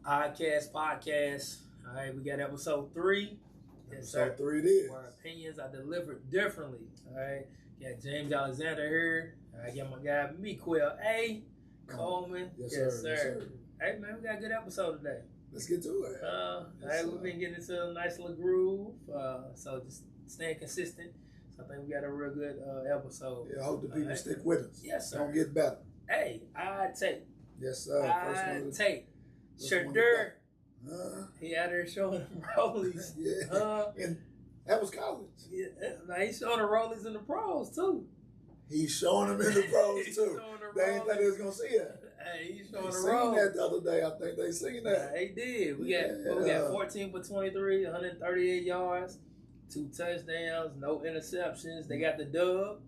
Oddcast podcast. All right, we got episode 3. Episode 3 it is. Where opinions are delivered differently. All right, got James Alexander here. I got my guy Mequel A. Coleman. Yes, sir. Hey man, we got a good episode today. Let's get to it. We've been getting into a nice little groove. So just staying consistent. So I think we got a real good episode. Yeah, I hope the people stick with us. Yes, sir. Don't get better. Hey, I take. Yes, sir. I take. Shedeur, he out there showing them rollies. Yeah, and that was college. Yeah, now he's showing the rollies in the pros too. He's showing them in the pros too. They ain't think they was gonna see that. Hey, he's showing the rollies. Seen that the other day. I think they seen that. They did. We got 14 for 23, 138 yards, 2 touchdowns, no interceptions. They got the dub.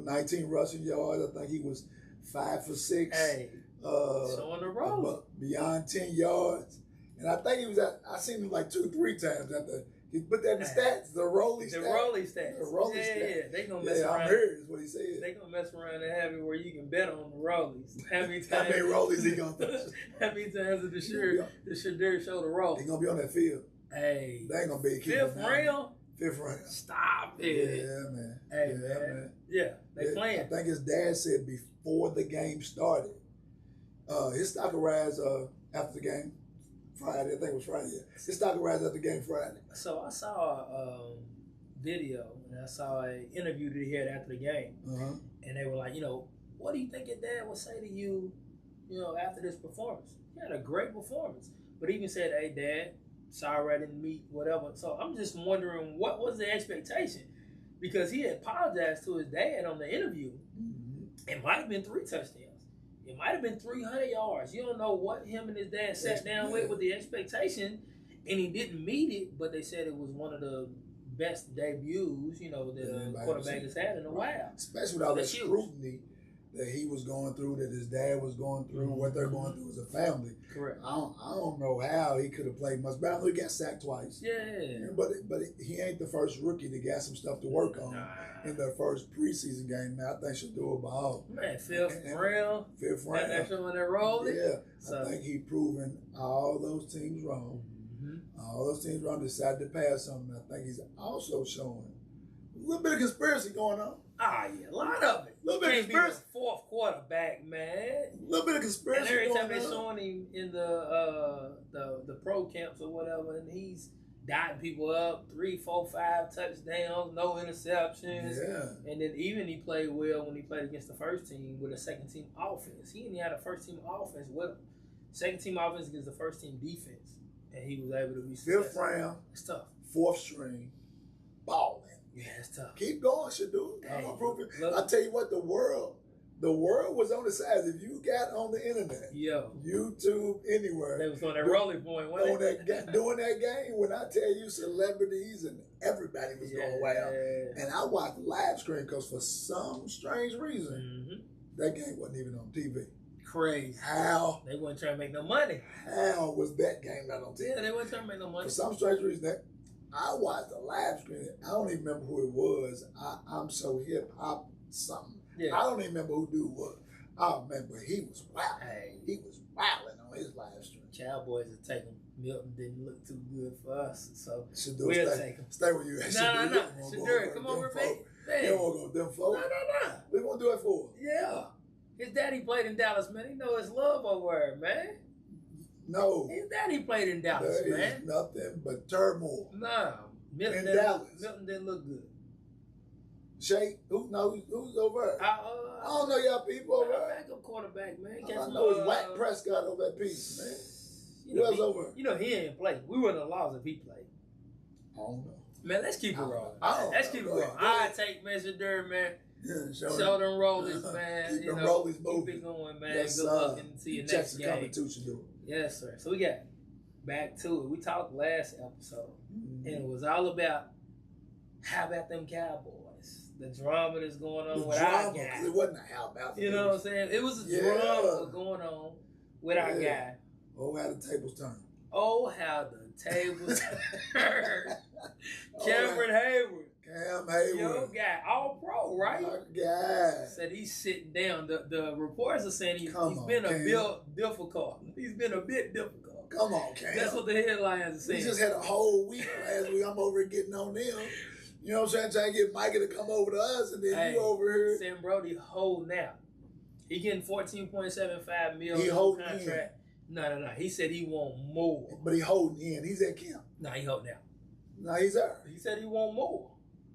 19 rushing yards. I think he was 5 for 6. Hey. Showing the roll. Beyond 10 yards. And I think he was I seen him like 2-3 times after he put that in the stats, the rolling stats. The rolling stats. Yeah, they gonna mess around. I'm here is what he said. They gonna mess around and have it where you can bet on the rollies. How many rollies he gonna touch? How many times did the Shedeur show the roll? He gonna be on that field. Hey. They ain't gonna be a fifth round? Fifth round. Stop it. Yeah, man. Hey, man. Yeah, they playing. I think his dad said before the game started, his stock will rise after the game Friday. I think it was Friday. Yeah. His stock will rise after the game Friday. So I saw a video and I saw an interview that he had after the game. And they were like, what do you think your dad would say to you, after this performance? He had a great performance. But he even said, hey, Dad, sorry I didn't meet, whatever. So I'm just wondering, what was the expectation? Because he had apologized to his dad on the interview. It might have been 3 touchdowns. It might have been 300 yards. You don't know what him and his dad sat down with the expectation, and he didn't meet it, but they said it was one of the best debuts, that a quarterback has had in a while. Especially with all that scrutiny that he was going through, that his dad was going through, what they're going through as a family. Correct. I don't know how he could have played much better. I know he got sacked twice. Yeah. But he ain't the first rookie that got some stuff to work on in their first preseason game. Man, I think she'll do a ball. Man, fifth round. They're showing their role. Yeah. So, I think he proven all those teams wrong. All those teams wrong decided to pass on him. I think he's also showing a little bit of conspiracy going on. Ah, yeah, a lot of it. A little bit of conspiracy. Be the 4th quarterback, man. A little bit of conspiracy. And every time they're showing him in the pro camps or whatever, and he's dotting people up, 3, 4, 5 touchdowns, no interceptions. Yeah. And then even he played well when he played against the first team with a second team offense. He only had a first team offense with him. Second team offense against the first team defense. And he was able to be successful. 5th round. It's tough. 4th string. Balling. Yeah, it's tough. Keep going, Shedeur. I tell you what, the world was on the sides. If you got on the internet, YouTube, anywhere, they was on that rolling point, doing that game. When I tell you, celebrities and everybody was going wild, and I watched live stream because for some strange reason, that game wasn't even on TV. Crazy. How? They weren't trying to make no money. How was that game not on TV? Yeah, they weren't trying to make no money. For some strange reason, I watched the live stream. I don't even remember who it was. I'm so hip hop something. Yeah. I don't even remember who dude was. I remember he was wild. Hey. He was wilding on his live stream. Cowboys are taking Milton didn't look too good for us, so Shedeur, we'll take him. Stay where you at. No. Shedeur, come over, baby. You don't want to go with them folks. No. We gonna do it for him. Yeah. His daddy played in Dallas, man. He know his love over there, man. No. His daddy played in Dallas, there man. Is nothing but turmoil. Nah. Milton didn't look good. Shay, who's over there? I don't know y'all people over there. Backup quarterback, man. I know it's Wack Prescott over that piece, man. Who else over? He ain't play. We wouldn't have lost if he played. I don't know. Man, let's keep it rolling. Let's keep it rolling. I take Shedeur, man. Yeah, show them rollies, man. Keep them rollies moving. Keep it going, man. Yes, Good luck and see you next game. Coming too, Shedeur. Yes, sir. So we got back to it. We talked last episode, and it was all about how about them Cowboys, the drama that's going on with our guy. It wasn't a how about. You know what I'm saying? It was a drama going on with our guy. Oh, how the tables turned. Oh, how the tables turned. Cameron Heyward. Cam Heyward. Your guy, all pro, right? Our guy. Said he's sitting down. The reports are saying he's been Cam. a bit difficult. He's been a bit difficult. Come on, Cam. That's what the headlines are saying. We just had a whole week last week. I'm over here getting on them. You know what I'm saying? Trying to get Micah to come over to us, and then you over here. Sam Brody holding out. He getting $14.75 million He holding contract. No. He said he want more. But he holding in. He's at camp. No, he holding out. No, he's there. He said he want more.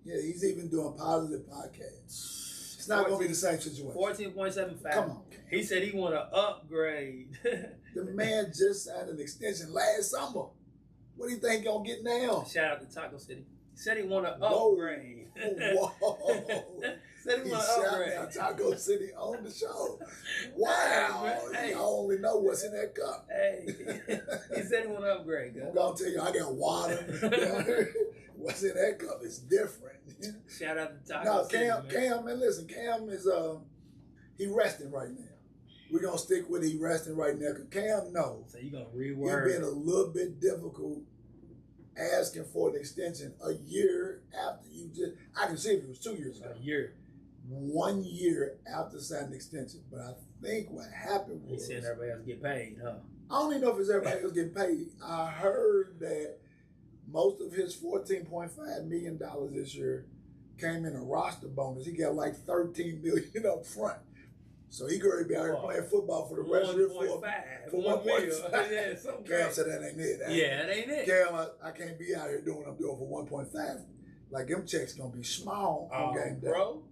Yeah, he's even doing positive podcasts. It's not going to be the same situation. 14.75. Come on, Cam. He said he want to upgrade. The man just signed an extension last summer. What do you think he's going to get now? Shout out to Taco City. He said he want to upgrade. Whoa. Said he want to upgrade. Shout out Taco City on the show. Wow. Hey. You only know what's in that cup. Hey. He said he want to upgrade. I'm going to tell you, I got water. What's in that cup is different. Shout out to Taco City. Cam, man, listen, Cam is he resting right now. We're gonna stick with he resting right now. Cause Cam knows. So you gonna reword. It's been a little bit difficult asking for an extension a year after you just. I can see if it was 2 years ago. A year. 1 year after signing the extension, but I think what happened was he said everybody else get paid, huh? I don't even know if it's everybody else getting paid. I heard that most of his $14.5 million this year came in a roster bonus. He got like $13 million up front. So he could be out here playing football for the rest of the year for 1 million. Yeah, Cam said that ain't it. That ain't it. Cam, I can't be out here doing what I'm doing for 1.5. Like them checks gonna be small on game day. Bro.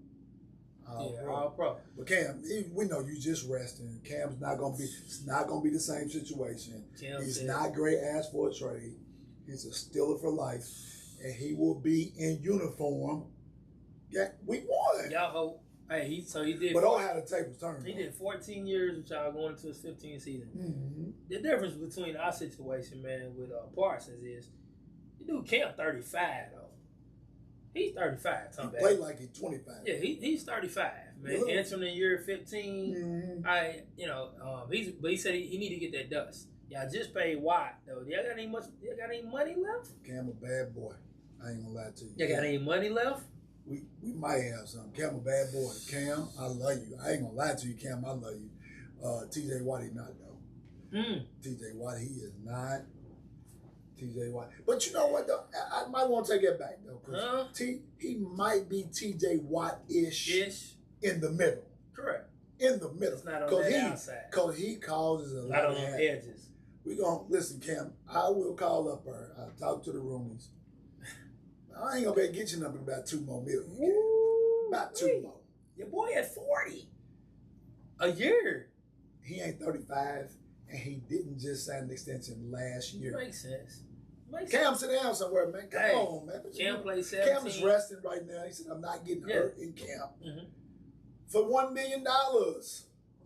All pro. But Cam, we know you just resting. Cam's not gonna be. It's not gonna be the same situation. He's not great. Ask for a trade. He's a Steeler for life, and he will be in uniform. Yeah, week 1. Y'all hope. Hey, he did. But all how the tables turned. He did 14 years with y'all going into his 15th season. Mm-hmm. The difference between our situation, man, with Parsons is, you dude Camp 35 though. He's 35. He played like he's 25. Yeah, he's 35, man. Yeah. Entering year 15. Mm-hmm. He said he need to get that dust. Y'all just paid Watt though. Y'all got any money left? Cam a bad boy. I ain't gonna lie to you. Y'all got any money left? We might have some. Cam a bad boy. Cam, I love you. I ain't gonna lie to you, Cam. I love you. TJ Watt, he not though. TJ Watt, he is not. TJ Watt. But you know what though? I might want to take it back though. Cause he might be TJ Watt-ish in the middle. Correct. In the middle. It's not on the outside. Because he causes a lot not of on the edges. We gonna listen, Cam. I will call up her. I'll talk to the roomies. I ain't gonna be able to get you number about $2 more million. About 2 more. Your boy at 40 a year. He ain't 35, and he didn't just sign an extension last year. Makes sense. Cam, sit down somewhere, man. Come on, man. Cam plays 17. Cam is resting right now. He said, I'm not getting hurt in camp. Mm-hmm. For $1 million.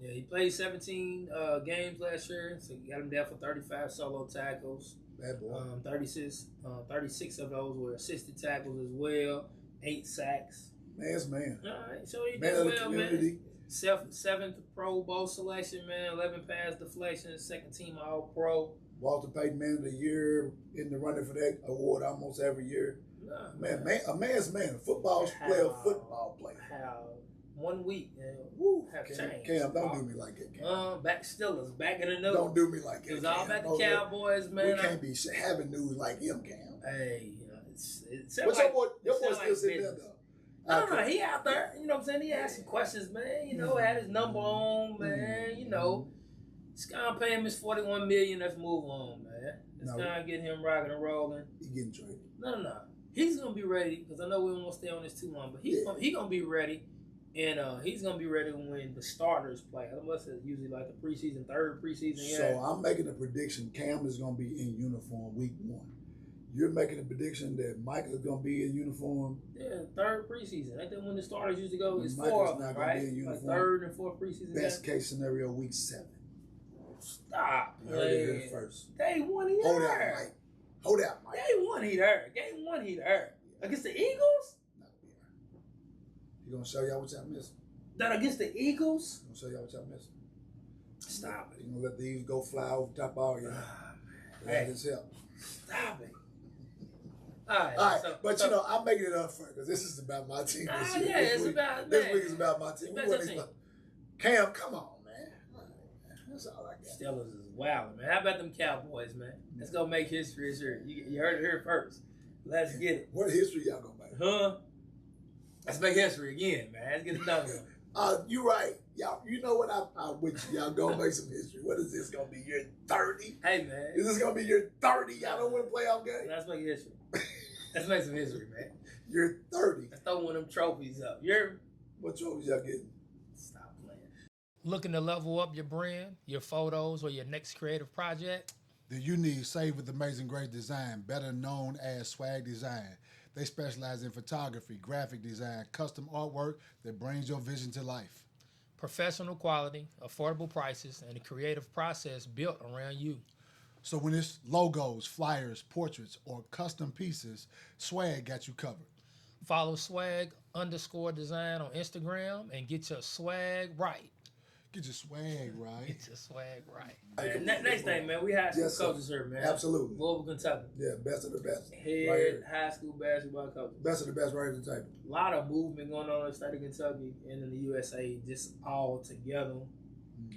Yeah, he played 17 games last year, so you got him there for 35 solo tackles. Bad boy. 36 of those were assisted tackles as well. 8 sacks. Man's man. All right, so he man did of the well, community. man. 7th Pro Bowl selection, man. 11 pass deflections, 2nd team All Pro. Walter Payton Man of the Year in the running for that award almost every year. Nah, man, a man's man. A football player. How 1 week, man. Woo, have changed. Cam, don't do me like that, Cam. Back Steelers, back in the news. Don't do me like that. It was all about the Cowboys, man. We can't be having news like him, Cam. Hey, it's but your boy still sitting there, though. I don't know. He out there. You know what I'm saying? He asking questions, man. You know, had his number on, man. You know, it's gonna pay him his $41 million. Let's move on, man. It's gonna get him rocking and rolling. He getting traded. No. He's gonna be ready because I know we won't stay on this too long, but he's gonna be ready. And he's going to be ready when the starters play. I must have usually like the preseason, third preseason. So I'm making a prediction. Cam is going to be in uniform week 1. You're making a prediction that Michael is going to be in uniform. Yeah, third preseason. Ain't that when the starters usually go? It's Michael's 4 of them, not going to be in uniform. Like 3rd and 4th preseason. Best case scenario, week 7. Stop. You heard it here first. Day one, he Hold out, hurt. Mike. Hold out, Mike. Game one, he hurt. Game one, he hurt. Against the Eagles? He gonna show y'all what y'all missing. That against the Eagles? He gonna show y'all what y'all missing. Stop it. He gonna let the Eagles go fly over top of all y'all. That his help. Stop it. All right. But I'm making it up for because this is about my team this year. Yeah, it's about this week is about my team. Team. Cam, come on, man. That's all I got. Steelers is wild, man. How about them Cowboys, man? Let's go make history this year. You heard it here first. Let's get it. What history y'all gonna make? Huh? Let's make history again, man. Let's get another one. You right. Y'all, you know what? I'm with you. Y'all gonna make some history. What is this gonna be? Year 30? Hey, man. Is this gonna be year 30? Y'all don't win a playoff game? Let's make history. Let's make some history, man. You're 30. Let's throw one of them trophies up. What trophies y'all getting? Stop playing. Looking to level up your brand, your photos, or your next creative project? Then you need Save with Amazing Grace Design, better known as Swag Design. They specialize in photography, graphic design, custom artwork that brings your vision to life. Professional quality, affordable prices, and a creative process built around you. So when it's logos, flyers, portraits, or custom pieces, Swag got you covered. Follow swag_design on Instagram and get your swag right. Get your swag right. Get your swag right. Hey, Next thing, man, we had some Yes, coaches here, man. Absolutely. Louisville, Kentucky. Yeah, best of the best. Head Right here. high school basketball coaches. Best of the best right at the table. A lot of movement going on in the state of Kentucky and in the USA, just all together.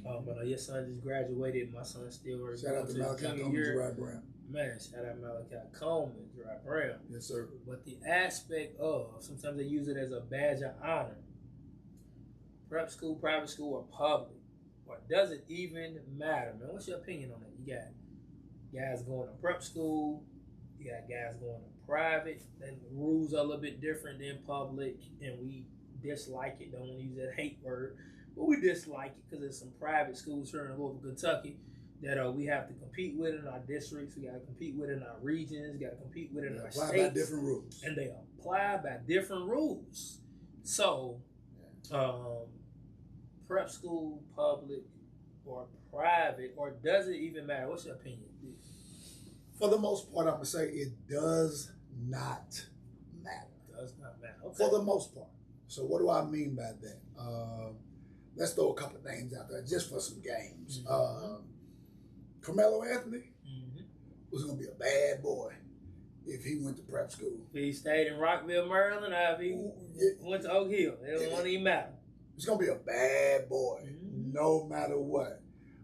But your son just graduated. My son's still Shout out to Malachi Coleman, Gerard Brown. Man, shout out Malachi Coleman, Gerard Brown. Yes, sir. But the aspect of, sometimes they use it as a badge of honor. Prep school, private school, or public. Or does it even matter, man? What's your opinion on that? You got guys going to prep school. You got guys going to private. Then the rules are a little bit different than public. And we dislike it. Don't want to use that hate word. But we dislike it because there's some private schools here in Louisville, Kentucky that we have to compete with in our districts. We got to compete with in our regions. We got to compete with in our states. Apply by different rules. And they apply by different rules. So, prep school, public, or private, or does it even matter? What's your opinion? For the most part, I'm going to say it does not matter. Does not matter. Okay. For the most part. So what do I mean by that? Let's throw a couple of names out there just for some games. Mm-hmm. Carmelo Anthony was going to be a bad boy if he went to prep school. If he stayed in Rockville, Maryland, or if he went to Oak Hill. It don't even matter. He's going to be a bad boy no matter what.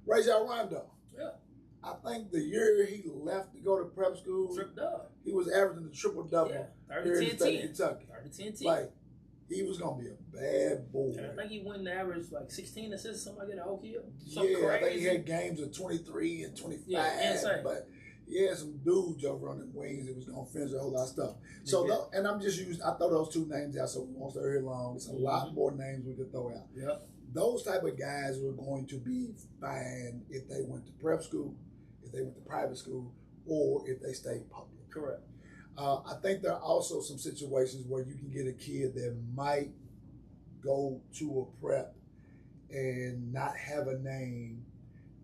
Rajon Rondo. Yeah. I think the year he left to go to prep school, Tripped up. he was averaging the triple-double here in the state of Kentucky. 30-10-10. Like, he was going to be a bad boy. And I think he went and averaged like 16 assists, something like that at Oak Hill. Yeah, I think he had games of 23 and 25. Yeah, insane. But he had some dudes over on the wings that was going to finish a whole lot of stuff. So, and I'm just using, I throw those two names out so we won't stay here long. It's a lot more names we could throw out. Yep. Those type of guys were going to be fine if they went to prep school, if they went to private school, or if they stayed public. Correct. I think there are also some situations where you can get a kid that might go to a prep and not have a name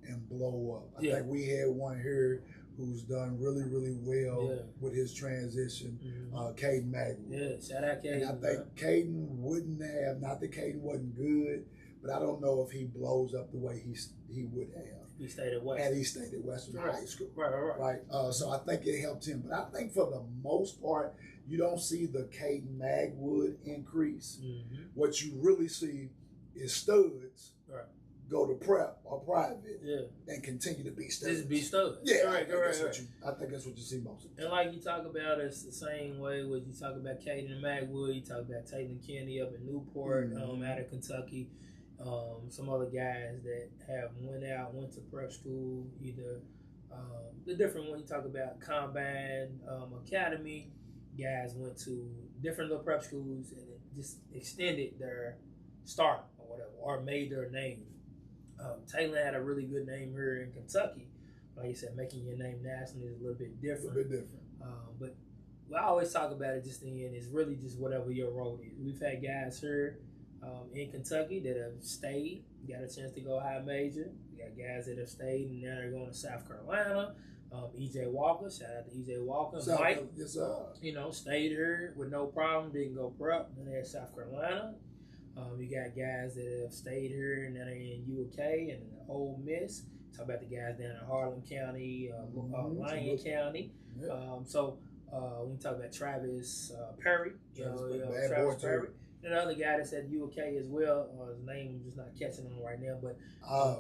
and blow up. I think we had one here who's done really, really well with his transition, Caden Magwood. Yeah, shout out Caden. And I think Caden wouldn't have, not that Caden wasn't good, but I don't know if he blows up the way he would have. He stayed at Western. Had he stayed at Western High School. Right. So I think it helped him. But I think for the most part, you don't see the Caden Magwood increase. What you really see is studs go to prep or private and continue to be studs. Just be studs. Yeah, right. I think that's what you see most of the time. And like you talk about, it's the same way when you talk about Caden Magwood, you talk about Taylor Kenny up in Newport, out of Kentucky. Some other guys that have went to prep school, either the different one you talk about, Combine, Academy, guys went to different little prep schools and it just extended their start or whatever, or made their name. Taylor had a really good name here in Kentucky. Like you said, making your name nationally is a little bit different. But I always talk about it just in the end, it's really just whatever your role is. We've had guys here in Kentucky that have stayed, got a chance to go high major. We got guys that have stayed and now they're going to South Carolina. E.J. Walker, shout out to E.J. Walker. Mike, yes, sir. Stayed here with no problem, didn't go prep. Then they're at South Carolina. You got guys that have stayed here and then they're in UK and in Ole Miss. Talk about the guys down in Harlan County, Lyon County. Yeah. When we talk about Travis Perry, Travis Perry. Another guy that's at UK as well. His name I'm just not catching on right now, but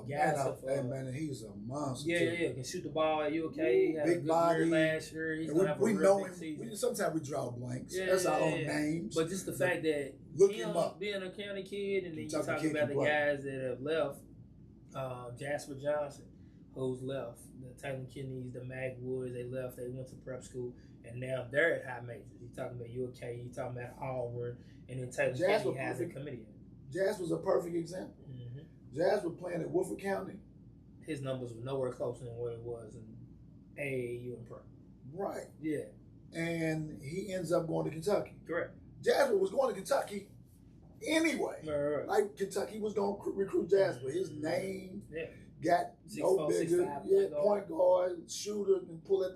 man, he's a monster. Yeah, can shoot the ball at UK. He had big a good body. year last year. He's gonna have a real big season. Sometimes we draw blanks. That's our own names. But just the fact that him being a county kid, and then you talk about the guys that have left. Jasper Johnson, who's left. The Taylor Kidneys, the Mag Woods, they left. They went to prep school, and now they're at high majors. You're talking about UK. You're talking about Auburn. And then Taylor Kennedy has a committee. Jasper's a perfect example. Mm-hmm. Jasper playing at Woodford County. His numbers were nowhere closer than what it was in AAU and Pro. Right. Yeah. And he ends up going to Kentucky. Correct. Jasper was going to Kentucky anyway. Right. Like Kentucky was going to recruit Jasper. His name got 6'4", no bigger. 6'5", point guard, shooter, and pull it.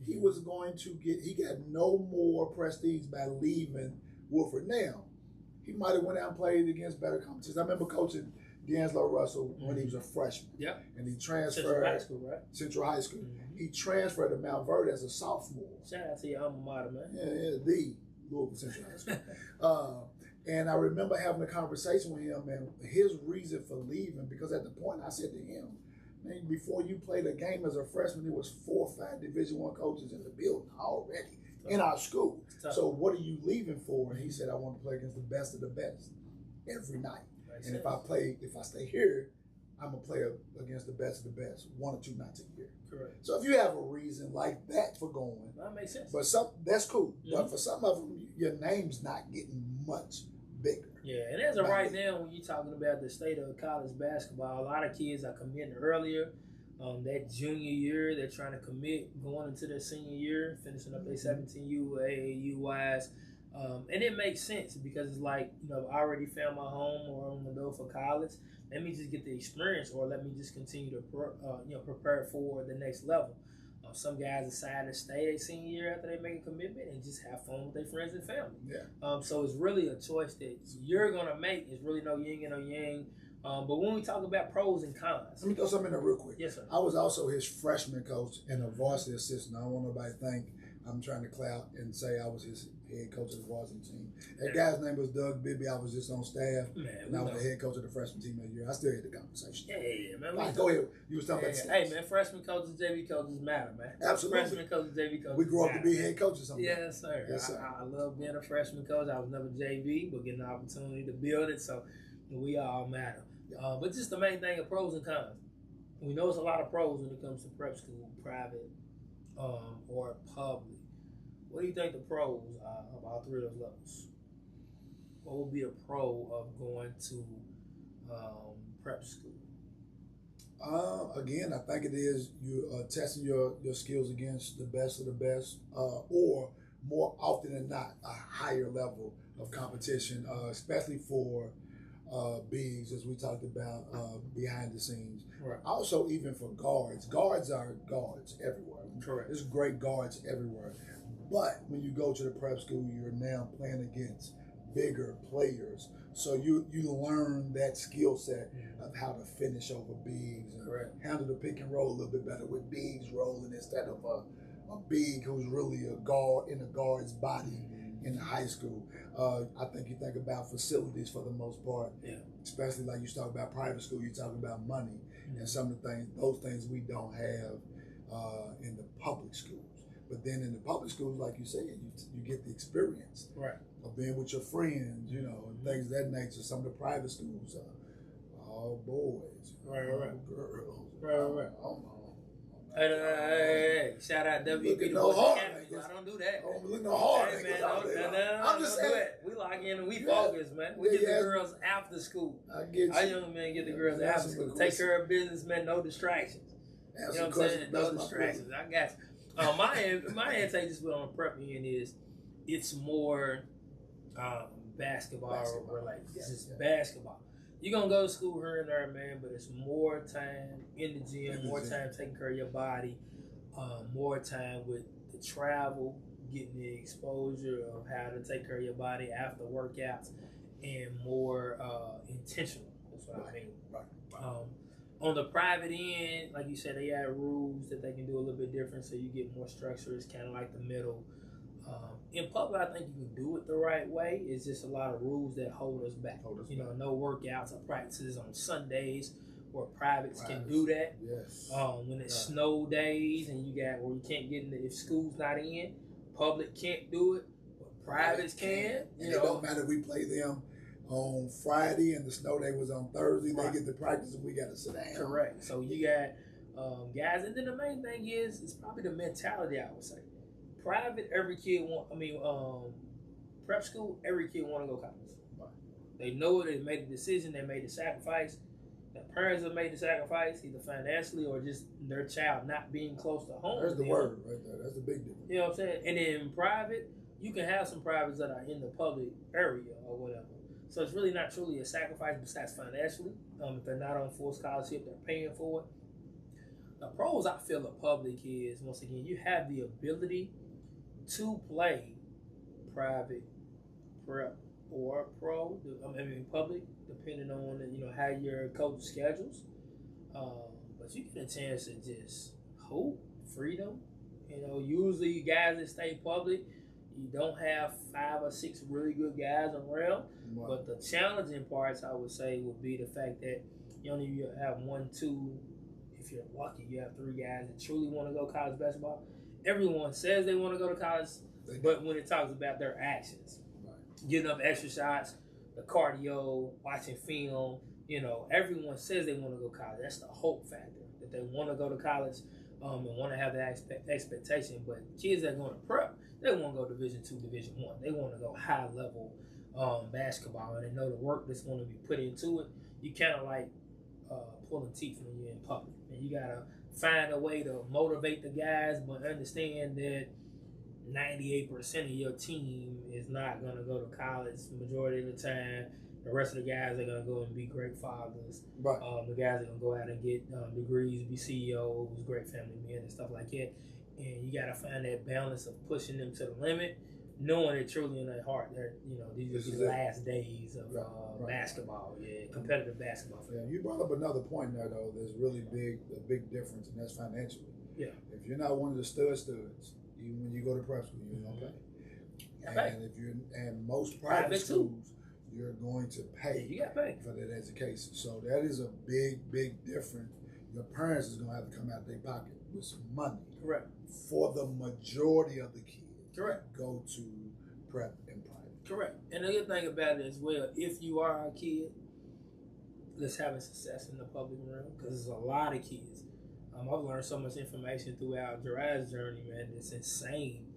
He was going to he got no more prestige by leaving Woodford. Now, he might have went out and played against better competition. I remember coaching D'Angelo Russell when he was a freshman. Yeah. And he transferred. Central High School, right? Central High School. Mm-hmm. He transferred to Mount Verde as a sophomore. Shout out to your alma mater, man. Yeah, the Louisville Central High School. And I remember having a conversation with him and his reason for leaving, because at the point I said to him, man, before you played a game as a freshman, there was 4 or 5 Division I coaches in the building already in our school. So what are you leaving for? And he said, I want to play against the best of the best every night. And if I stay here, I'm going to play against the best of the best 1 or 2 nights a year. Correct. So if you have a reason like that for going, that makes sense. But that's cool. Mm-hmm. But for some of them, your name's not getting much bigger. Yeah, and as of right now, when you're talking about the state of college basketball, a lot of kids are committing earlier. That junior year, they're trying to commit going into their senior year, finishing up their 17U, AAU wise. And it makes sense because it's like, I already found my home or I'm going to go for college. Let me just get the experience, or let me just continue to prepare for the next level. Some guys decide to stay a senior year after they make a commitment and just have fun with their friends and family. Yeah. So it's really a choice that you're going to make. It's really no yin and no yang. But when we talk about pros and cons. Let me throw something in there real quick. Yes, sir. I was also his freshman coach and a varsity assistant. I don't want nobody to think I'm trying to clout and say I was his head coach of the varsity team. That guy's name was Doug Bibby. I was just on staff. And I was the head coach of the freshman team that year. I still had the conversation. Yeah, man. Right, go ahead. You was talking about hey, man, freshman coaches, JV coaches matter, man. Absolutely. Freshman coaches, JV coaches we grew up to be head coaches sometimes. Yes, sir. Yes, sir. I love being a freshman coach. I was never JV, but getting the opportunity to build it, so we all matter. But just the main thing of pros and cons. We know it's a lot of pros when it comes to prep school, private or public. What do you think the pros are of all 3 of those levels? What would be a pro of going to prep school? Again, I think it is you testing your skills against the best of the best, or more often than not, a higher level of competition, especially for bigs, as we talked about behind the scenes. Right. Also, even for guards. Guards are guards everywhere. Correct. There's great guards everywhere. But when you go to the prep school, you're now playing against bigger players. So you learn that skill set of how to finish over bigs and handle the pick and roll a little bit better with bigs rolling instead of a big who's really a guard in a guard's body in high school. I think you think about facilities for the most part, especially like you talk about private school, you talk about money and some of the things, those things we don't have in the public schools. But then in the public schools, like you said, you get the experience of being with your friends, and things of that nature. Some of the private schools are all boys, all girls. Right. Oh, Hey, shout out WB. I don't do that. I don't look no hard. Hey, man, I'm just saying. We lock in and we focus, man. We get the girls after school. I get you. Our young men get the girls after school. Take care of business, man. No distractions. You know what I'm saying? No distractions. I got you. My intake just on the prep end is it's more basketball. We're like, this is basketball. You're going to go to school here and there, man, but it's more time in the gym, more time taking care of your body, more time with the travel, getting the exposure of how to take care of your body after workouts, and more intentional. That's what I mean. On the private end, like you said, they have rules that they can do a little bit different, so you get more structure. It's kind of like the middle. In public, I think you can do it the right way. It's just a lot of rules that hold us back. No workouts or practices on Sundays, where privates can do that. Yes. When it's snow days and you can't get in, if school's not in, public can't do it, but privates can. And it don't matter if we play them on Friday and the snow day was on Thursday. They get to practice and we got to sit down. Correct. So you got guys, and then the main thing is probably the mentality. I would say, private, every kid prep school, every kid want to go college. Right. They know they made the decision, they made the sacrifice. Their parents have made the sacrifice, either financially or just their child not being close to home. That's the word right there. That's the big difference. You know what I'm saying? And in private, you can have some privates that are in the public area or whatever. So it's really not truly a sacrifice besides financially. If they're not on full scholarship, they're paying for it. The pros I feel of public is, once again, you have the ability to play private, prep, or pro, public, depending on how your coach schedules. But you get a chance to just hoop, freedom. Usually guys that stay public, you don't have 5 or 6 really good guys around. Right. But the challenging parts, I would say, would be the fact that you only have 1, 2. If you're lucky, you have 3 guys that truly want to go college basketball. Everyone says they want to go to college, but when it talks about their actions, getting up extra shots, the cardio, watching film, everyone says they want to go to college. That's the hope factor, that they want to go to college and want to have that expectation. But kids that are going to prep, they want to go Division II, Division I. They want to go high level basketball, and they know the work that's going to be put into it. You kind of like pulling teeth when you're in public, and you gotta find a way to motivate the guys, but understand that 98% of your team is not gonna go to college majority of the time. The rest of the guys are gonna go and be great fathers. Right. The guys are gonna go out and get degrees, be CEOs, great family men, and stuff like that. And you gotta find that balance of pushing them to the limit, knowing it truly in their heart that these are the last days of basketball, competitive basketball. Yeah, you brought up another point there though. There's really a big difference, and that's financially. Yeah. If you're not one of the studs, even when you go to prep school, you're gonna pay. And if and most private schools, you're going to pay. You got to pay for that education. So that is a big difference. Your parents is gonna have to come out of their pocket with some money. Correct. For the majority of the kids. Correct. Go to prep and private. Correct. And the other thing about it as well, if you are a kid that's having success in the public realm, because there's a lot of kids. I've learned so much information throughout Jiraiya's journey, man. It's insane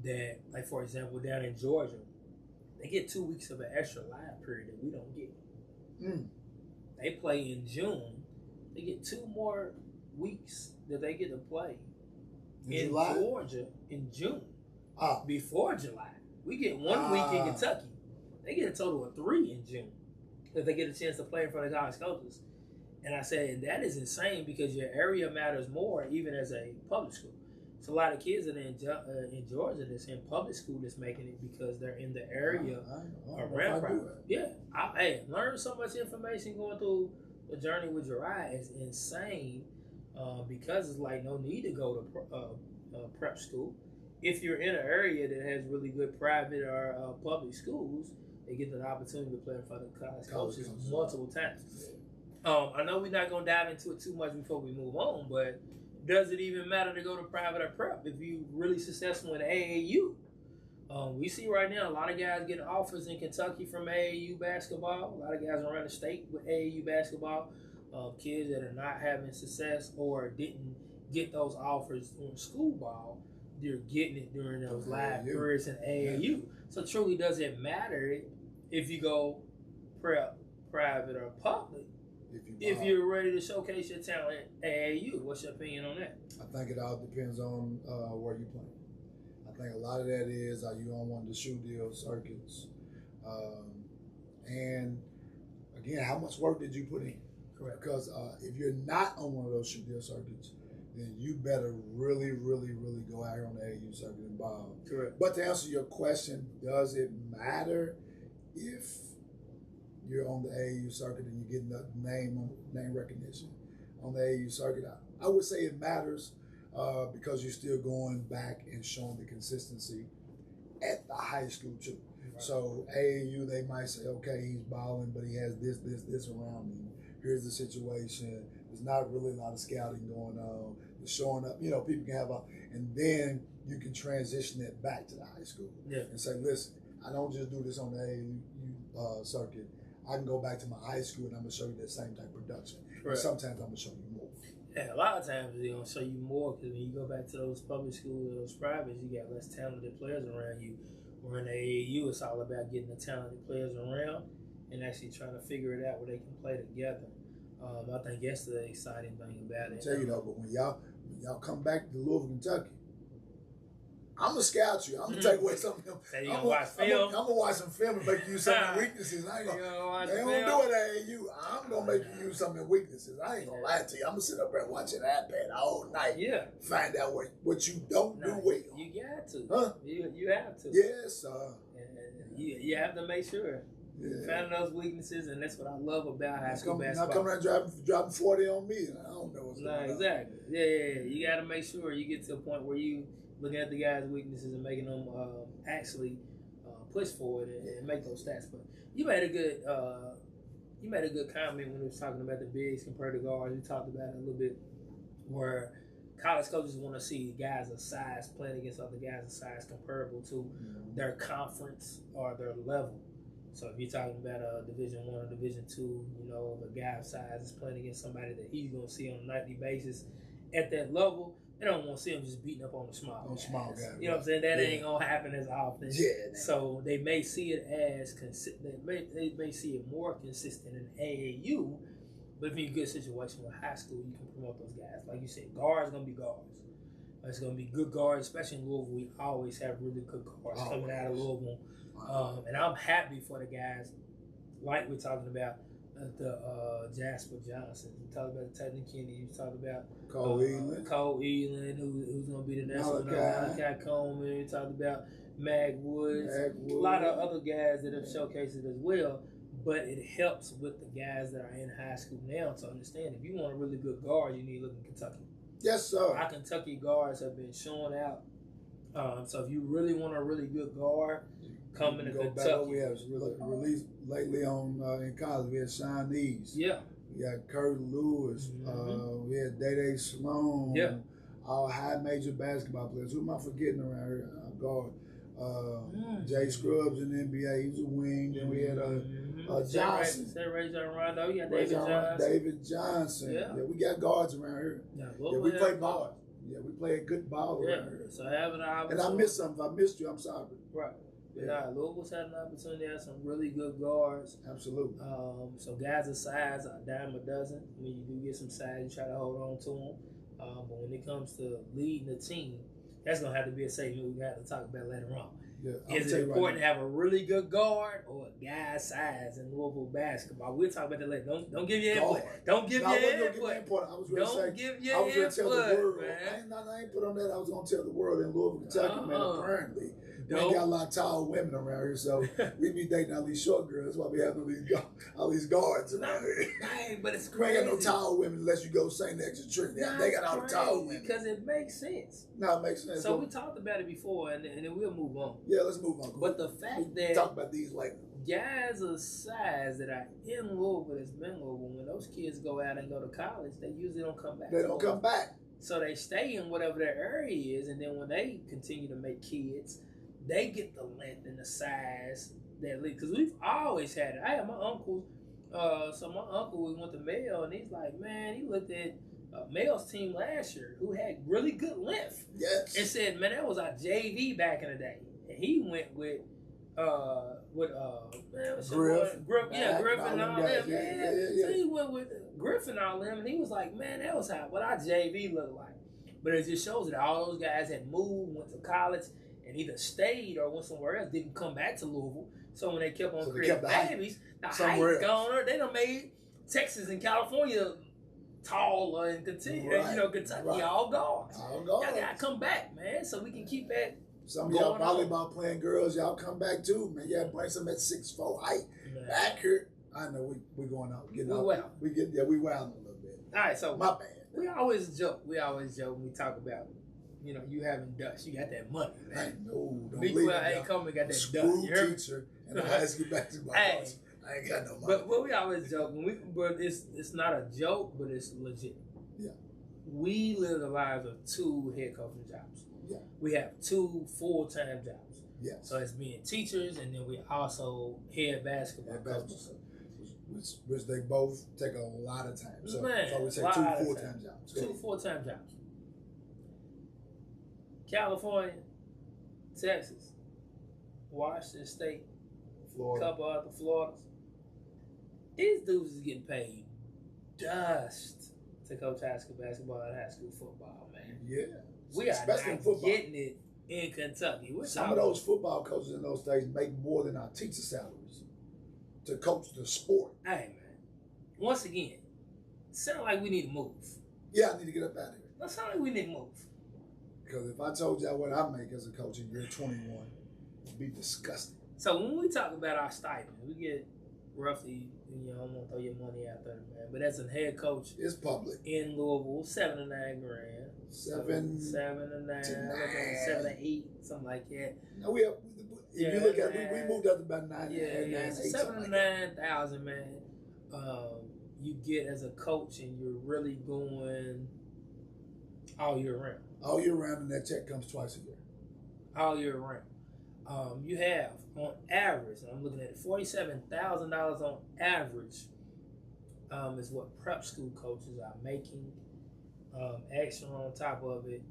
that, like, for example, down in Georgia, they get 2 weeks of an extra live period that we don't get. They play in June. They get 2 more weeks that they get to play in Georgia in June. Before July. We get 1 week in Kentucky. They get a total of 3 in June that they get a chance to play in front of college coaches. And I said, that is insane because your area matters more even as a public school. It's a lot of kids that are in Georgia that's in public school that's making it because they're in the area around private. Yeah. I learned so much information going through the journey with Jiraiya. It's insane because it's like no need to go to prep school. If you're in an area that has really good private or public schools, they get the opportunity to play in front of college coaches multiple times. I know we're not going to dive into it too much before we move on, but does it even matter to go to private or prep if you're really successful in AAU? We see right now a lot of guys getting offers in Kentucky from AAU basketball. A lot of guys around the state with AAU basketball. Kids that are not having success or didn't get those offers on school ball, they're getting it during those live periods in AAU. So truly, does it matter if you go prep, private, or public? If you're ready to showcase your talent at AAU, what's your opinion on that? I think it all depends on where you're playing. I think a lot of that is, are you on one of the shoe deal circuits? And again, how much work did you put in? Correct. Because if you're not on one of those Shedeur circuits, then you better really, really, really go out here on the AAU circuit and ball. Correct. But to answer your question, does it matter if you're on the AAU circuit and you're getting the name recognition on the AAU circuit? I would say it matters because you're still going back and showing the consistency at the high school too. Right. So AAU, they might say, okay, he's balling, but he has this around him. Here's the situation. There's not really a lot of scouting going on. They're showing up. People can have and then you can transition it back to the high school and say, listen, I don't just do this on the AAU circuit. I can go back to my high school and I'm gonna show you that same type of production. And sometimes I'm gonna show you more. Yeah, a lot of times they're gonna show you more because when you go back to those public schools, those privates, you got less talented players around you. Where in the AAU, it's all about getting the talented players around and actually trying to figure it out where they can play together. I think that's the exciting thing about it. I tell you though, but when y'all come back to Louisville, Kentucky, I'm gonna scout you. I'm gonna take away some of them. I'm gonna watch some film and make you use some of the weaknesses. I ain't gonna, they don't do it at AAU. I'm gonna make you use some of the weaknesses. I ain't gonna lie to you. I'm gonna sit up there and watch an iPad all night. Yeah. Find out what you don't do well. You got to. Huh? You have to. Yes. You have to make sure. Yeah. Find those weaknesses, and that's what I love about high school basketball. Not coming around dropping 40 on me, and I don't know what's going on. Exactly. Yeah. You got to make sure you get to a point where you looking at the guys' weaknesses and making them actually push forward and make those stats. But you made a good comment when we was talking about the bigs compared to guards. We talked about it a little bit where college coaches want to see guys of size playing against other guys of size comparable to their conference or their level. So if you're talking about a Division I or Division II, a guy of size is playing against somebody that he's going to see on a nightly basis at that level, they don't want to see him just beating up on the small guys. You know what I'm saying? That ain't going to happen as often. Yeah. So they may see it as they may see it more consistent in AAU, but if you're in a good situation with high school, you can promote those guys. Like you said, guards going to be guards. It's going to be good guards, especially in Louisville. We always have really good guards coming out of Louisville. And I'm happy for the guys, like we're talking about the Jasper Johnson. We talked about Teddy Kenny. We talked about Cole Elam, who's going to be the next one. Malachi Coleman. We talked about Mag Woods. A lot of other guys that have showcased it as well. But it helps with the guys that are in high school now to understand if you want a really good guard, you need to look in Kentucky. Yes, sir. Our Kentucky guards have been showing out. So if you really want a really good guard, coming to Kentucky. We have released lately in college. We had Sean Eves. Yeah. We had Kurt Lewis. We had Day Sloan. Yeah. All high major basketball players. Who am I forgetting around here? Guard. Jay Scruggs in the NBA. He was a wing. Then we had Johnson. Ray John Rondo. You got David Johnson. Yeah, we got guards around here. We play ball. Yeah, we play a good ball around here. So having an opportunity. And I missed something. If I missed you, I'm sorry. Right. Yeah. Louisville's had an opportunity to have some really good guards. Absolutely. So guys of size are a dime a dozen. When you do get some size, you try to hold on to them. But when it comes to leading the team, that's going to have to be a segment we're going to have to talk about later on. Yeah, is it important to have a really good guard or a guy size in Louisville basketball? We'll talk about that later. Don't give your input. Don't give your input. I was going to say, give your I was going to tell the world. Man. I ain't put on that. I was going to tell the world in Louisville, Kentucky, man, apparently. We ain't got a lot of tall women around here, so we be dating all these short girls. That's why we have all these guards around here. Dang, but it's crazy. We ain't got no tall women unless you go St. Extra Trinity. They got all the tall women. Because it makes sense. No, it makes sense. So we talked about it before, and then we'll move on. Yeah, let's move on. But the fact that talk about these later. Guys of size that are in Louisville, that's been Louisville, when those kids go out and go to college, they usually don't come back. They don't come back. So they stay in whatever their area is, and then when they continue to make kids, they get the length and the size that because we've always had it. I had my uncle, so my uncle went to Mayo, and he's like, man, he looked at Mayo's team last year who had really good length. Yes. And said, man, that was our JV back in the day. And he went with Griffin and all them. Yeah. So he went with Griffin and all them, and he was like, man, that was what our JV looked like. But it just shows that all those guys had moved, went to college, and either stayed or went somewhere else, didn't come back to Louisville. So when they kept on creating babies, the hype gone. They done made Texas and California taller and continue. Right. You know, Kentucky all guards. All guards. Y'all gotta come back, man, so we can keep that. Some of y'all volleyball playing girls, y'all come back too, man. Yeah, bring some at 6'4" height, back here. I know we going out, getting out. Wow. We wilding a little bit. All right, so my bad. We always joke when we talk about, you know, you having dust. You got that money, man. Don't Big leave well ain't coming, got that dust. School teacher and a high school basketball coach. I ain't got no money. But we always joke, but it's not a joke, but it's legit. Yeah. We live the lives of 2 head coaching jobs. Yeah. We have 2 full-time jobs. Yes. So it's being teachers, and then we also head basketball coaches. Which they both take a lot of time. So we say 2 full-time jobs. 2 full-time jobs. California, Texas, Washington State, Florida. couple other Floridas. These dudes is getting paid dust to coach high school basketball and high school football, man. Yeah. We are not getting it in Kentucky. Some of those football coaches in those states make more than our teacher salaries to coach the sport. Hey, man. Once again, it sounds like we need to move. Yeah, I need to get up out of here. It sounds like we need to move. Because if I told y'all what I make as a coach in year 21, it'd be disgusting. So when we talk about our stipend, we get roughly, you know, I'm going to throw your money out there, man. But as a head coach, it's public. In Louisville, $7 to $9 grand. 7 to 9, 7 to 8, something like that. No, if you look at it, we moved up to about 9. Yeah, 7 to 9,000, man. You get as a coach, and you're really going all year round. All year round, and that check comes twice a year. All year round. You have, on average, I'm looking at it, $47,000 on average is what prep school coaches are making. Extra on top of it.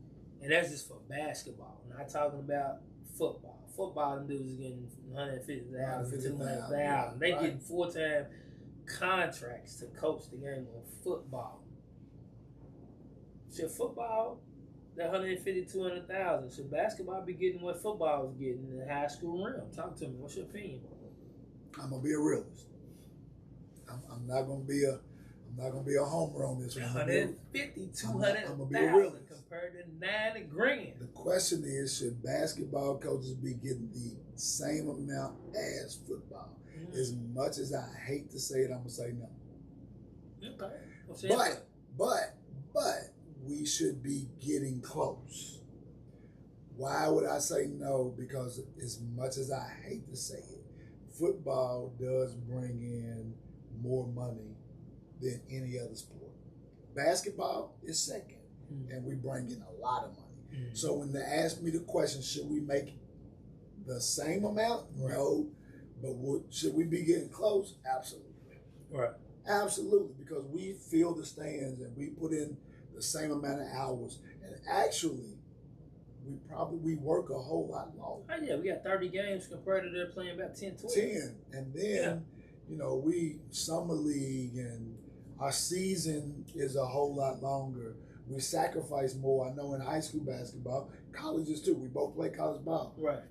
And that's just for basketball. I'm not talking about football. Football, them dudes are getting $150,000, $200,000. They getting full-time contracts to coach the game of football. Should football, that $150,000, $200,000, should basketball be getting what football is getting in the high school realm? Talk to me. What's your opinion? I'm gonna be a realist. I'm not gonna be a homer on this one. $150,000, $200,000 compared to $90 grand. The question is, should basketball coaches be getting the same amount as football? As much as I hate to say it, I'm gonna say no. Okay. But we should be getting close. Why would I say no? Because as much as I hate to say it, football does bring in more money than any other sport. Basketball is second, and we bring in a lot of money. So when they ask me the question, should we make the same amount? Right. No. But should we be getting close? Absolutely. Right. Absolutely, because we fill the stands and we put in the same amount of hours. And actually, we work a whole lot longer. Oh, yeah, we got 30 games compared to they're playing about 10, 12. 10. And then, you know, we summer league and our season is a whole lot longer. We sacrifice more. I know in high school basketball, colleges too. We both play college ball. Right.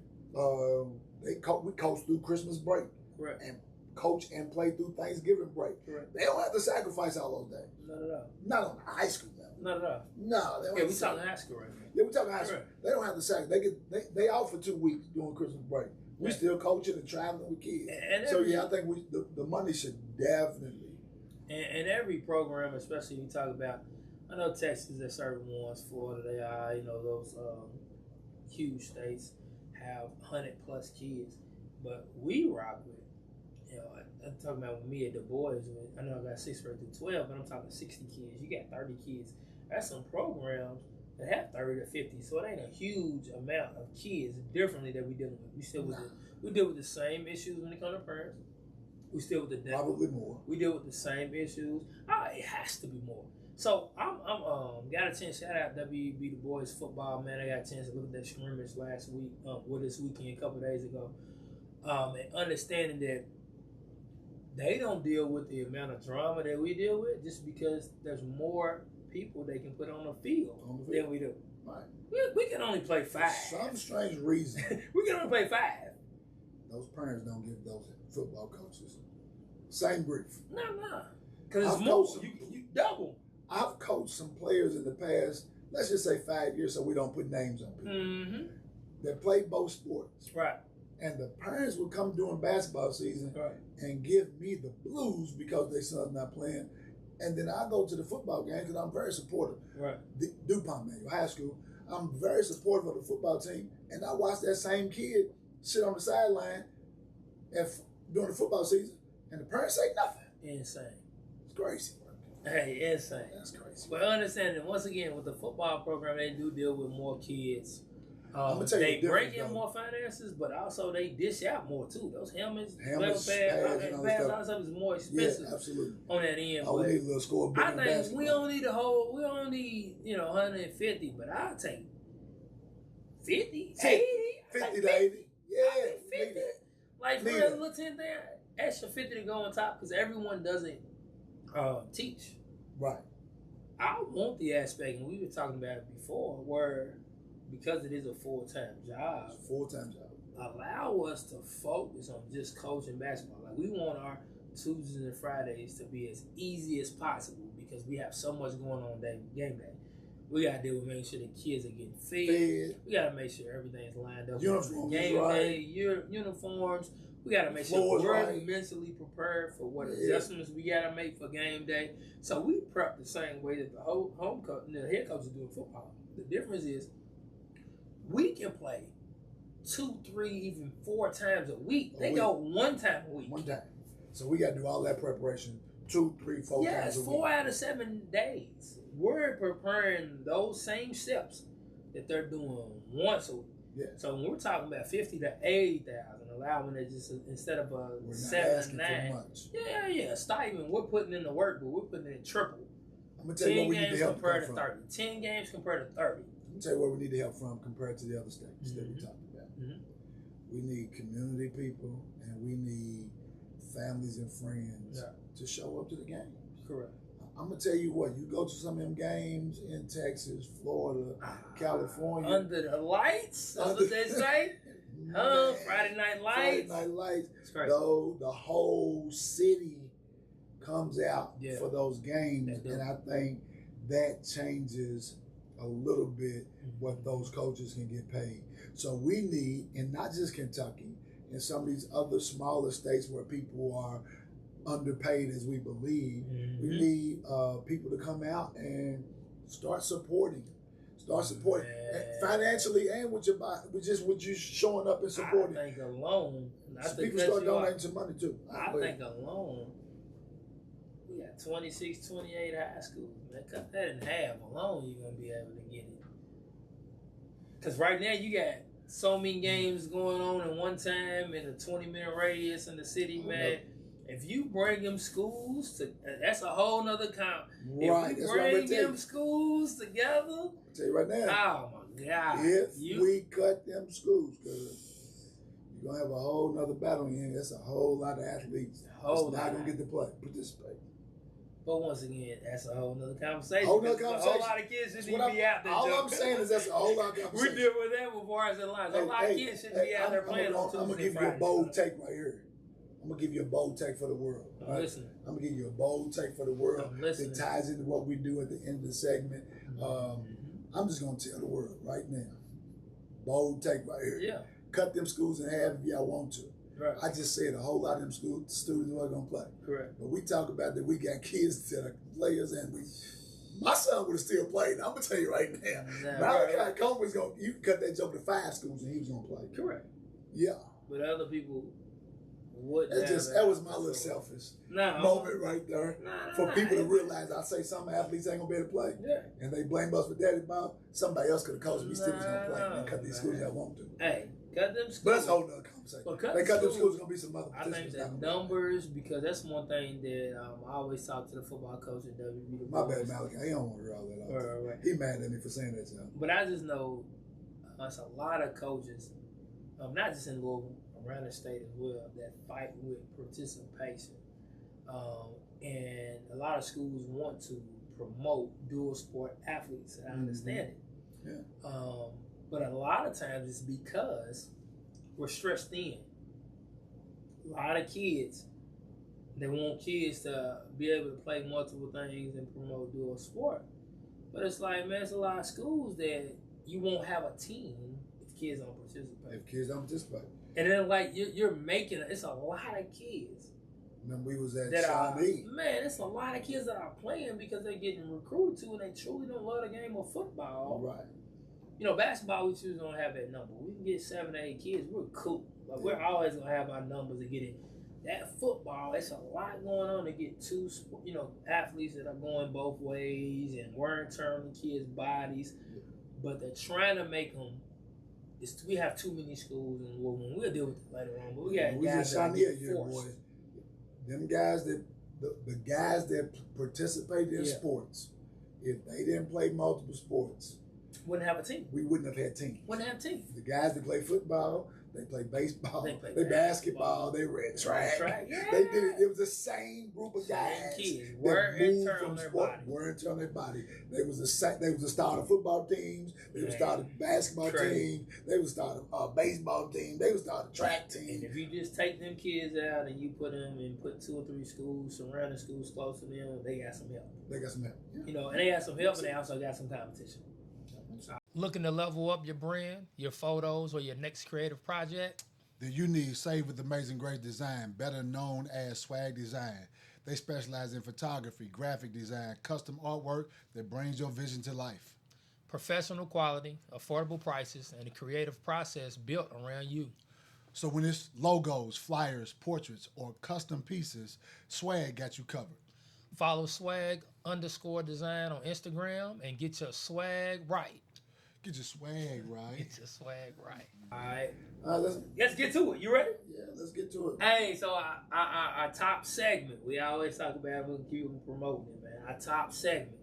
We coach through Christmas break. Correct. And coach and play through Thanksgiving break. Correct. They don't have to sacrifice all those days. Not at all. Not on the high school level. Not at all. No. Yeah, we talking high school right now. Yeah, we talking high school. They don't have to sacrifice. They out for 2 weeks during Christmas break. We still coaching and traveling with kids. So I think the money should definitely. And every program, especially when you talk about, I know Texas, there's certain ones, Florida, they are, you know, those huge states have 100+ kids. But we rock with, you know, I'm talking about with me at the boys. I know I got 6th grade through 12, but I'm talking 60 kids. You got 30 kids. That's some programs that have 30 to 50, so it ain't a huge amount of kids differently that we dealing with. We deal with the same issues when it comes to parents. We still with the probably more. We deal with the same issues. It has to be more. So I'm got a chance. Shout out WB the boys football, man. I got a chance to look at that scrimmage last week, this weekend a couple days ago. And understanding that they don't deal with the amount of drama that we deal with just because there's more people they can put on the field than we do. Right. We can only play 5. For some strange reason, we can only play 5. those parents don't give those football coaches same grief. No. Because it's more. You double. I've coached some players in the past, let's just say 5 years so we don't put names on people, Mm-hmm. that played both sports. Right. And the parents would come during basketball season and give me the blues because their son's not playing. And then I go to the football game because I'm very supportive. Right. DuPont Manual High School. I'm very supportive of the football team. And I watch that same kid sit on the sideline during the football season, and the parents say nothing. Insane. It's crazy. Hey, insane. That's crazy. But understand that once again, with the football program, they do deal with more kids. I'm gonna tell you they the bring difference, in though. more finances, but also they dish out more too. Those helmets, Pads, pads, and all all that that stuff is more expensive. Yeah, absolutely. On that end. Oh, we but need a little score. I think we don't need we don't need 150, but I'll take 50, 80. 50 to 80. Yeah, I think 50. Like for Need a it. little 10 there, extra 50 to go on top because everyone doesn't teach. Right. I want the aspect, and we were talking about it before, where because it is a full-time job, It's a full-time job. allow us to focus on just coaching basketball. Like we want our Tuesdays and Fridays to be as easy as possible because we have so much going on game day. We gotta deal with making sure the kids are getting fed. We gotta make sure everything's lined up. Uniforms game right. day, uniforms. We gotta make sure Floors we're right. mentally prepared for what adjustments we gotta make for game day. So we prep the same way that the the head coach is doing football. The difference is we can play 2, 3, even 4 times a week. They go 1 time a week. One time. So we got to do all that preparation 2, 3, 4 Yeah, times it's a 4 week. out of 7 days. We're preparing those same steps that they're doing once a week. Yeah. So when we're talking about 50 to 80,000, allowing it just instead of a We're not 7, asking 9. for much. Yeah. Stipend. We're putting in the work, but we're putting in triple. I'm going to tell you 10 what we need to games help compared to from. 30. 10 games compared to 30. I'm going to tell you where we need to help from compared to the other states that we talked about. Mm-hmm. We need community people and we need families and friends to show up to the game. Correct. I'm going to tell you what, you go to some of them games in Texas, Florida, California. Under the lights, that's what they say. Friday Night Lights. Friday Night Lights. It's crazy. Though the whole city comes out for those games, They do. and I think that changes a little bit what those coaches can get paid. So we need, and not just Kentucky, and some of these other smaller states where people are underpaid as we believe, we need people to come out and start supporting. Financially and with your body, with you showing up and supporting. I think alone, So people start donating some money too. I think alone, we got 26, 28 high schools. Man, cut that in half alone, you're going to be able to get it. Because right now you got so many games going on at one time in a 20-minute radius in the city, man. If you bring them schools to, that's a whole nother count. Right. If you bring them schools together, I'll tell you right now. oh my God. If we cut them schools, because you're going to have a whole nother battle in here. That's a whole lot of athletes that's not going to get to participate. But once again, that's a whole nother conversation. A whole lot of kids shouldn't even be out there. All I'm saying is that's a whole lot of conversation. We deal with that with bars and lines. A lot of kids shouldn't be out there playing on Tuesday I'm going to give you a bold take right here. I'm going to give you a bold take for the world. I'm listening. I'm going to give you a bold take for the world that ties into what we do at the end of the segment. I'm just going to tell the world right now. Bold take right here. Yeah. Cut them schools in half if y'all want to. Right. I just said a whole lot of them students weren't going to play. Correct. But we talk about that we got kids that are players and my son would have still played. I'm going to tell you right now. Malachi Coleman's you can cut that joke to 5 schools and he was going to play. Correct. Yeah. But other people wouldn't. That was my little selfish moment right there for people to realize. I say some athletes ain't going to be able to play. Yeah. And they blame us for daddy ball. Somebody else could have coached me still was going to play and cut these schools that want to. Hey, cut them schools. But that's a whole other conversation. They cut them schools, going to be some other I think the numbers, because that's one thing that I always talk to the football coach at WB. My bad, Malachi. He don't want to hear all that out. Right. He mad at me for saying that, y'all. But I just know it's a lot of coaches, not just in Louisville, around the state as well, that fight with participation. And a lot of schools want to promote dual sport athletes, and I understand it. Yeah. But a lot of times it's because we're stressed thin. A lot of kids, they want kids to be able to play multiple things and promote dual sport. But it's like, man, there's a lot of schools that you won't have a team if kids don't participate. If kids don't participate. And then, like, you're making, it's a lot of kids. Remember, we was at That Shawnee. man, it's a lot of kids that are playing because they're getting recruited to and they truly don't love the game of football. Right. You know, basketball, we choose don't have that number. We can get 7 to 8 kids. We're cool. Like, we're always going to have our numbers to get it. That football, it's a lot going on to get two, athletes that are going both ways and wear and tear on the kids' bodies. But they're trying to make them. We have too many schools, and we'll deal with it later on. But we got guys that get forced. Them guys that the guys that participate in sports, if they didn't play multiple sports, wouldn't have a team. We wouldn't have had teams. Wouldn't have a team. The guys that play football, they play baseball, they play basketball, they ran track. Yeah. They did it. It was the same group of guys. Kids. Wear and tear on their body. Wear and tear on their body. They was the start of football teams. They was start of basketball teams. They was start of baseball team. They was start of track team. And if you just take them kids out and you put them and put 2 or 3 schools, surrounding schools close to them, they got some help. Yeah. And they got some help, and they also got some competition. Looking to level up your brand, your photos, or your next creative project? Then you need Save with Amazing Grace Design, better known as Swag Design. They specialize in photography, graphic design, custom artwork that brings your vision to life. Professional quality, affordable prices, and a creative process built around you. So when it's logos, flyers, portraits, or custom pieces, Swag got you covered. Follow swag_design on Instagram and get your swag right. Get your swag right. Get your swag right. All right. Let's get to it. You ready? Yeah, let's get to it. Hey, so our top segment, we always talk about, we'll keep promoting it, man. Our top segment.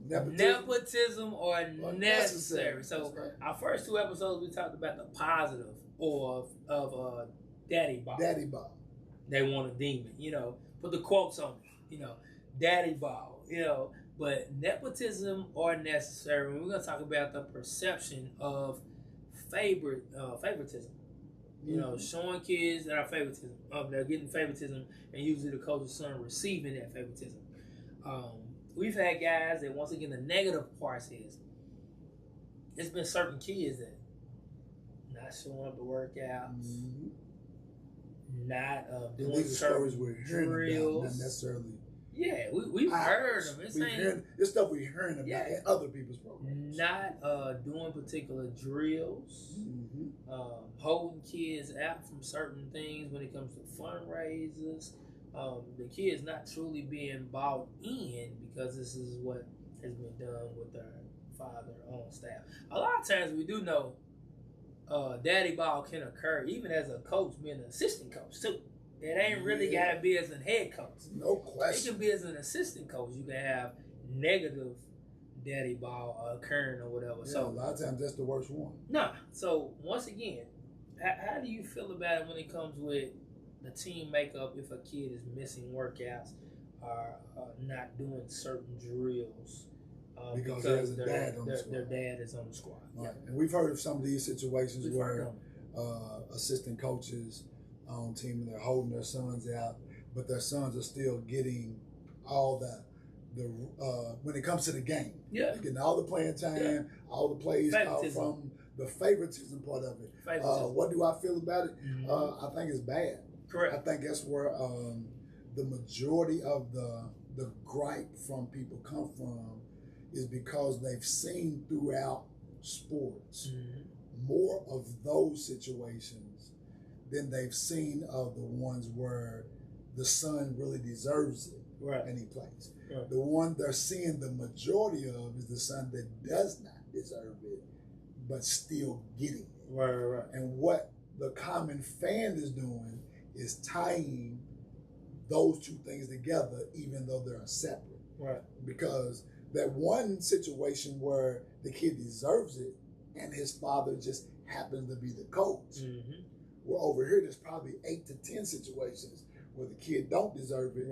Nepotism or necessary. So our first 2 episodes, we talked about the positive of daddy ball. Daddy ball. They want to deem it, put the quotes on it, daddy ball, But nepotism or necessary, we're going to talk about the perception of favoritism. Showing kids that are favoritism, they're getting favoritism, and usually the coach's son receiving that favoritism. We've had guys that, once again, the negative part is, it's been certain kids that not showing up to workouts, not doing certain drills. Not necessarily. Yeah, we've heard them. It's stuff we're hearing about in other people's programs. Not doing particular drills, holding kids out from certain things when it comes to fundraisers. The kids not truly being bought in because this is what has been done with their father on staff. A lot of times we do know daddy ball can occur even as a coach being an assistant coach too. It ain't really got to be as a head coach. No question. It can be as an assistant coach. You can have negative daddy ball occurring or whatever. Yeah, so a lot of times that's the worst one. Nah. So once again, how do you feel about it when it comes with the team makeup if a kid is missing workouts or not doing certain drills because their dad is on the squad? Right. Yeah. And we've heard of some of these situations where assistant coaches on team and they're holding their sons out, but their sons are still getting all the when it comes to the game. Yeah. They're getting all the playing time, all the plays called from the favoritism part of it. What do I feel about it? I think it's bad. Correct. I think that's where the majority of the gripe from people come from is because they've seen throughout sports more of those situations than they've seen of the ones where the son really deserves it and he plays. Right. The one they're seeing the majority of is the son that does not deserve it, but still getting it. Right. And what the common fan is doing is tying those two things together, even though they're separate. Right. Because that one situation where the kid deserves it and his father just happens to be the coach. Well, over here, there's probably 8 to 10 situations where the kid don't deserve it,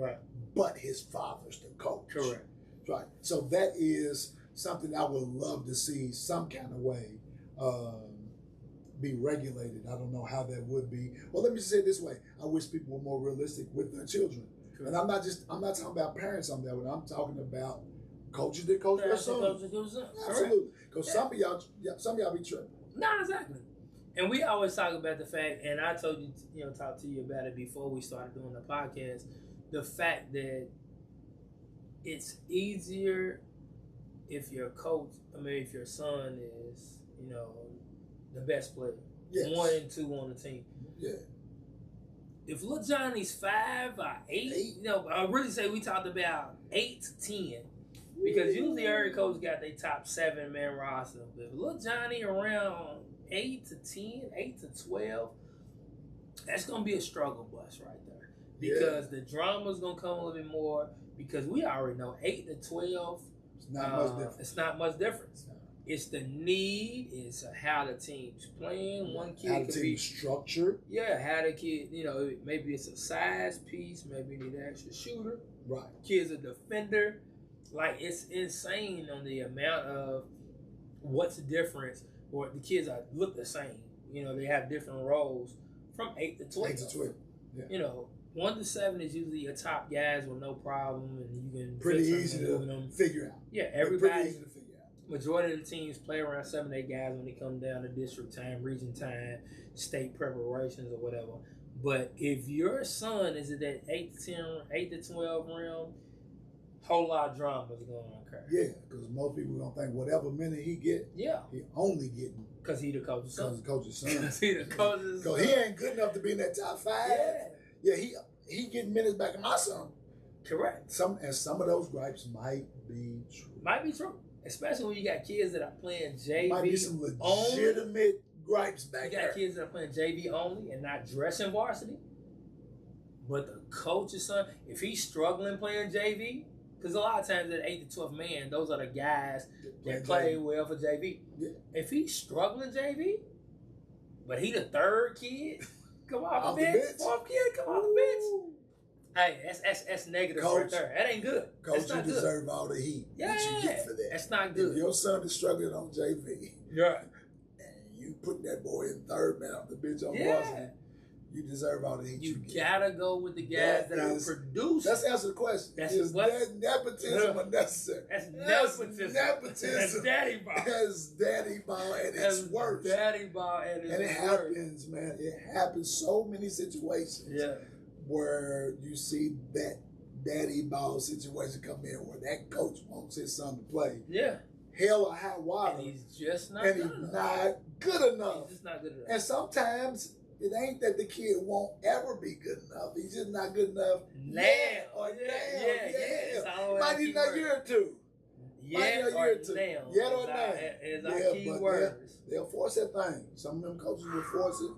but his father's the coach. Correct. Right. So that is something I would love to see some kind of way be regulated. I don't know how that would be. Well, let me just say it this way. I wish people were more realistic with their children. Correct. And I'm not talking about parents on that one. I'm talking about coaches that coach their son. Absolutely. Because some of y'all be tripping. No, exactly. And we always talk about the fact, and I told you, talk to you about it before we started doing the podcast, the fact that it's easier if your if your son is, the best player. Yes. 1 and 2 on the team. Yeah. If Lil Johnny's 5 or 8, I really say we talked about 8 to 10. Because usually every coach got their top 7-man roster. But if Lil Johnny around 8 to 10, 8 to 12, that's going to be a struggle bus right there. Because the drama's going to come a little bit more. Because we already know 8 to 12, it's not much difference. It's not much difference. It's the need. It's how the team's playing. One kid how the could team be structured. Yeah, how the kid, maybe it's a size piece. Maybe you need an extra shooter. Right. Kid's a defender. Like, it's insane on the amount of what's the difference. Or the kids look the same. They have different roles from 8 to 12. 8 to 12. Yeah. 1 to 7 is usually your top guys with no problem, and you can pretty easy to figure out. Yeah, everybody. Pretty easy to figure out. Majority of the teams play around 7 to 8 guys when they come down to district time, region time, state preparations, or whatever. But if your son is at that 8 to 12 realm, whole lot of drama is going to occur. Yeah, because most people going to think whatever minute he get, he only getting. Because he the coach's son. Because the coach's son. Because he the coach's son. Because he ain't good enough to be in that top 5. Yeah, he getting minutes back in my son. Correct. Some of those gripes might be true. Might be true. Especially when you got kids that are playing JV. Might be some legitimate gripes back there. You got kids that are playing JV only and not dressing varsity. But the coach's son, if he's struggling playing JV, because a lot of times at 8 to 12 man, those are the guys that play well for JV. Yeah. If he's struggling JV, but he the 3rd kid, come off the bench. 4th kid, come off the bench. Hey, that's negative Coach, right there. That ain't good. Coach, you deserve all the heat that you get for that. That's not good. If your son is struggling on JV, and you put that boy in 3rd man off the bench on varsity, you deserve all the heat you get. You gotta go with the guys that are producing. Let's answer the question. Is that nepotism or necessary? That's nepotism. That's daddy ball. That's daddy ball at its worst. Daddy ball at its worst. And it happens, man. It happens so many situations. Yeah. Where you see that daddy ball situation come in where that coach wants his son to play. Yeah. Hell or high water. And he's just not good enough. Not good enough. He's just not good enough. And sometimes it ain't that the kid won't ever be good enough. He's just not good enough now. Yeah. Might need a year or two. Yet or now is our key words. They'll force that thing. Some of them coaches will force it.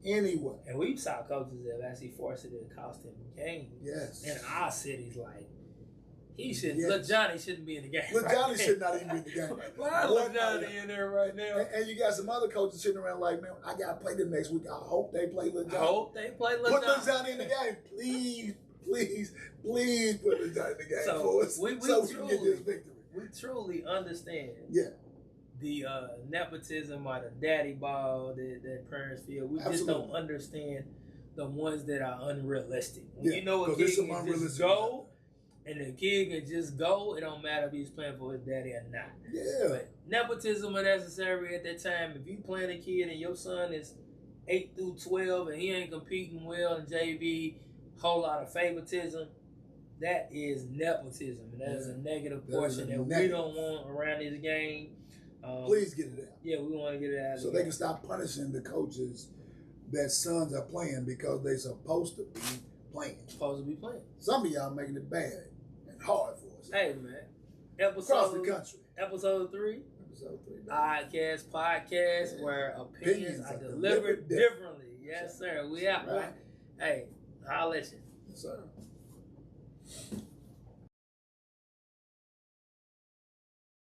Anyway. And we saw coaches that actually forced it and cost him games. Yes. In our cities, like, he shouldn't, Lil Johnny shouldn't be in the game. Lil Johnny should not even be in the game. Why Lil Johnny in there right now? And you got some other coaches sitting around like, man, I got to play them next week. I hope they play Lil Johnny. Put Lil Johnny in the game. Please put Lil Johnny in the game for us we can get this victory. We truly understand. Yeah. The nepotism or the daddy ball that parents feel. We just don't understand the ones that are unrealistic. When you know a kid can just go, and the kid can just go, it don't matter if he's playing for his daddy or not. Yeah. But nepotism and necessary at that time. If you playing a kid and your son is 8 through 12 and he ain't competing well in JV, whole lot of favoritism, that is nepotism. And that is a negative portion that we don't want around this game. Please get it out. Yeah, we want to get it out. So they can stop punishing the coaches that sons are playing because they supposed to be playing. Some of y'all making it bad and hard for us. Hey, man. Across the country. Episode 3. Oddcast podcast where opinions are delivered differently. Yes, sir. We out, right? Hey, I'll let you. Yes, sir.